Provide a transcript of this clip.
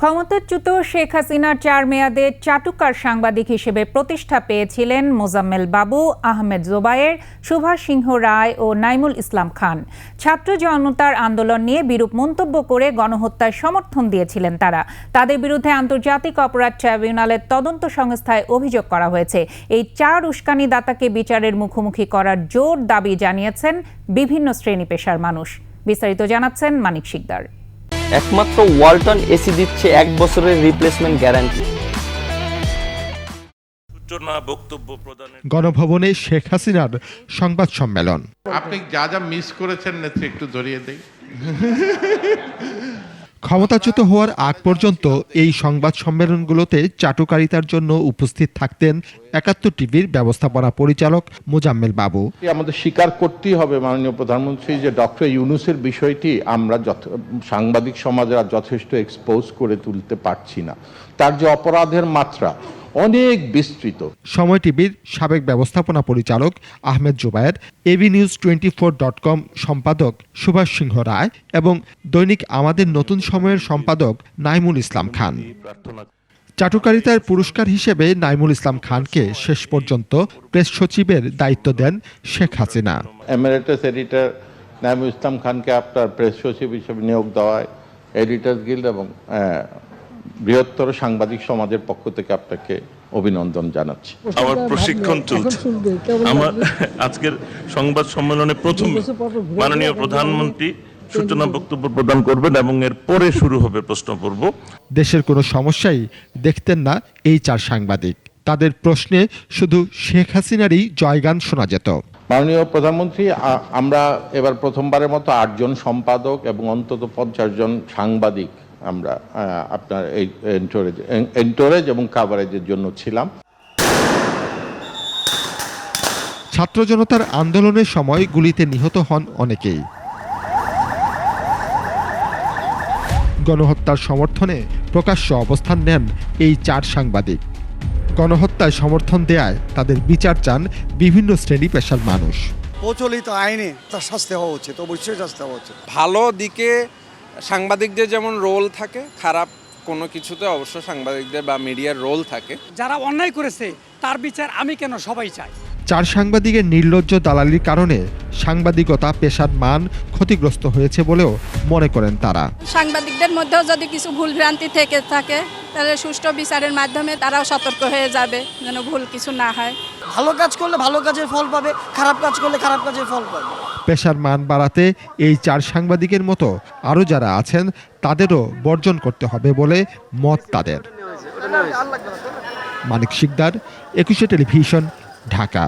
ক্ষমতাচ্যুত শেখ হাসিনার ৪ মেয়াদে চাটুকার সাংবাদিক হিসেবে প্রতিষ্ঠা পেয়েছিলেন মোজাম্মেল বাবু, আহমেদ জোবায়ের, সুভাষ সিংহ রায় ও নাইমুল ইসলাম খান। ছাত্র জনতার আন্দোলন নিয়ে বিরূপ মন্তব্য করে গণহত্যায় সমর্থন দিয়েছিলেন তারা। তাদের বিরুদ্ধে আন্তর্জাতিক অপরাধ ট্রাইব্যুনালের তদন্ত সংস্থায় অভিযোগ করা হয়েছে। এই ৪ উস্কানিদাতাকে বিচারের মুখোমুখি করার জোর দাবি জানিয়েছেন বিভিন্ন শ্রেণী পেশার মানুষ। বিস্তারিত জানাচ্ছেন মানিক শিকদার। একমাত্র ওয়ালটন এসি দিচ্ছে 1 বছরের রিপ্লেসমেন্ট গ্যারান্টি। গণভবনে শেখ হাসিনার সংবাদ সম্মেলন। আপনি যা যা মিস করেছেন নেত্রী একটু ধরিয়ে দেই। ক্ষমতাচ্যুত হওয়ার আগ পর্যন্ত এই সংবাদ সম্মেলনগুলোতে চাটুকারিতার জন্য উপস্থিত থাকতেন ৭১ টিভির ব্যবস্থাপনা পরিচালক মোজাম্মেল বাবু। আমাদের স্বীকার করতেই হবে মাননীয় প্রধানমন্ত্রী যে ডক্টর ইউনূসের বিষয়টি আমরা সাংবাদিক সমাজের যথেষ্ট এক্সপোজ করে তুলতে পারছি না। তার যে অপরাধের মাত্রা অনেক বিস্তৃত। সময় টিভির সাবেক ব্যবস্থাপনা পরিচালক আহমেদ জোবায়ের, abnews24.com সম্পাদক সুভাষ সিংহ রায় এবং দৈনিক আমাদের নতুন সময়ের সম্পাদক নাইমুল ইসলাম খান। চাটুকারিতার পুরস্কার হিসেবে নাইমুল ইসলাম খানকে শেষ পর্যন্ত প্রেস সচিবের দায়িত্ব দেন শেখ হাসিনা। এমিরেটাস এডিটর নাইমুল ইসলাম খানকে আপনার প্রেস সচিব হিসেবে নিয়োগ দেওয়ায় এডিটর্স গিল্ড এবং বৃহত্তর সাংবাদিক সমাজের পক্ষ থেকে আপনাকে অভিনন্দন জানাচ্ছি। আমার প্রশিক্ষণ চলছে। আমার আজকের সংবাদ সম্মেলনে প্রথম মাননীয় প্রধানমন্ত্রী সূচনা বক্তব্য প্রদান করবেন এবং এর পরে শুরু হবে প্রশ্ন পর্ব। দেশের কোনো সমস্যাই দেখতেন না এই ৪ সাংবাদিক। তাদের প্রশ্নে শুধু শেখ হাসিনারই জয়গান শোনা যেত। মাননীয় প্রধানমন্ত্রী, আমরা এবার প্রথমবারের মতো ৮ জন সম্পাদক এবং অন্তত ৫০ জন সাংবাদিক আমরা আপনার এই এন্টোরেজ এবং কাভারেজের জন্য ছিলাম। ছাত্র জনতার আন্দোলনের সময় গুলিতে নিহত হন অনেকেই। গণহত্যার সমর্থনে প্রকাশ্য অবস্থান নেন এই ৪ সাংবাদিক। গণহত্যায় সমর্থন দেয়ায় তাদের বিচার চান বিভিন্ন শ্রেণী পেশার মানুষ। প্রচলিত আইনে তার শাস্তি হওয়া উচিত, অবশ্যই শাস্তি হওয়া উচিত। ভালো দিকে সাংবাদিকদের যেমন রোল থাকে, খারাপ কোনো কিছুতে অবশ্য সাংবাদিকদের বা মিডিয়ার রোল থাকে। যারা অন্যায় করেছে তার বিচার আমি কেন, সবাই চাই। ৪ সাংবাদিকের নির্লজ্জ দালালির কারণে সাংবাদিকতা পেশার মান ক্ষতিগ্রস্ত হয়েছে বলেও মনে করেন তারা। সাংবাদিকদের মধ্যেও যদি কিছু ভুলভ্রান্তি থেকে থাকে তাহলে সুষ্ঠু বিচারের মাধ্যমে তারাও সতর্ক হয়ে যাবে যেন ভুল কিছু না হয়। ভালো কাজ করলে ভালো কাজের ফল পাবে, খারাপ কাজ করলে খারাপ কাজের ফল পাবে। পেশার মান বাড়াতে এই ৪ সাংবাদিকের মতো আরও যারা আছেন তাদেরও বর্জন করতে হবে বলে মত তাদের। মানিক শিকদার, ২১ টেলিভিশন, ঢাকা।